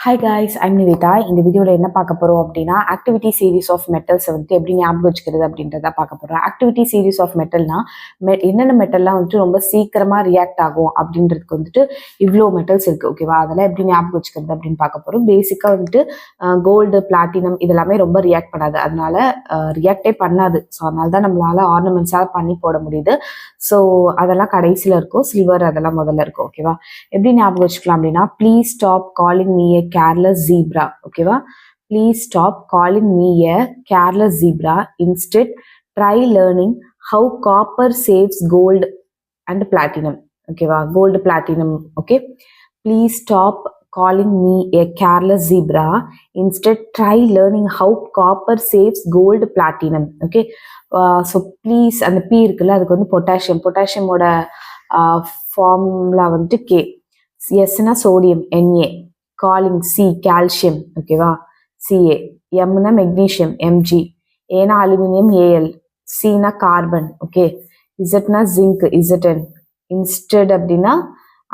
Hi guys, I'm Nivetha. இந்த வீடியோவில் என்ன பார்க்க போகிறோம் அப்படின்னா, ஆக்டிவிட்டி சீரீஸ் ஆஃப் மெட்டல்ஸை வந்துட்டு எப்படி ஞாபகம் வச்சுக்கிறது அப்படின்றத பார்க்க போகிறோம். ஆக்டிவிட்டி சீரீஸ் ஆஃப் மெட்டல்னா என்னென்ன மெட்டல்லாம் வந்துட்டு ரொம்ப சீக்கிரமாக ரியாக்ட் ஆகும் அப்படின்றதுக்கு வந்துட்டு இவ்வளோ மெட்டல்ஸ் இருக்குது, ஓகேவா? அதெல்லாம் எப்படி ஞாபகம் வச்சுக்கிறது அப்படின்னு பார்க்க போகிறோம். பேசிக்காக வந்துட்டு கோல்டு, பிளாட்டினம் இதெல்லாமே ரொம்ப ரியாக்ட் பண்ணாது, அதனால ரியாக்டே பண்ணாது. ஸோ அதனால தான் நம்மளால் ஆர்னமெண்ட்ஸாக பண்ணி போட முடியுது. ஸோ அதெல்லாம் கடைசியில் இருக்கும். சில்வர் அதெல்லாம் முதல்ல இருக்கும், ஓகேவா? எப்படி ஞாபகம் வச்சுக்கலாம் அப்படின்னா, please stop calling me a careless zebra, ஓகேவா? Please stop calling me a careless zebra. Instead, try learning how copper saves gold and platinum, ஓகேவா? Gold, platinum, okay? Please stop calling me a careless zebra. Instead, try learning how copper saves gold, platinum, okay? So please, அந்த P இருக்குல்ல, அதுக்கு வந்து பொட்டாசியமோட formula வந்துட்டு K. எஸ்னா sodium, Na. காலிங் C, calcium, ஓகேவா? Ca. எம்னா மெக்னீஷியம், Mg. ஏனா அலுமினியம், Al. சினா கார்பன், ஓகே? இசட்னா ஜிங்க், Zn. இன்ஸ்டெட் அப்படின்னா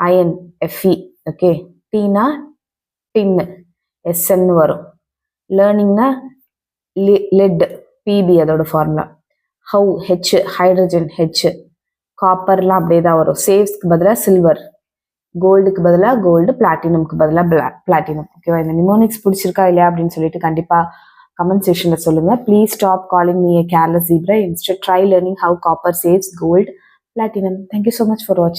அயன், Fe, ஓகே? டீனா டின், Sn வரும். லேர்னிங்னா லெட், Pb அதோட formula. How, H, hydrogen, H. காப்பர்லாம் அப்படியே தான் வரும். சேவ்ஸ்க்கு பதிலாக சில்வர், கோல்டுக்கு பதிலாக கோல்டு, பிளாட்டினம்க்கு பதிலாக பிளாட்டினம், ஓகேவா? இந்த நிமோனிக்ஸ் பிடிச்சிருக்கா இல்லையா அப்படின்னு சொல்லிட்டு கண்டிப்பாக கமெண்ட் செக்ஷனில் சொல்லுங்கள். Please stop calling me a careless zebra. Instead, try learning how copper saves gold, platinum. Thank you so much for watching.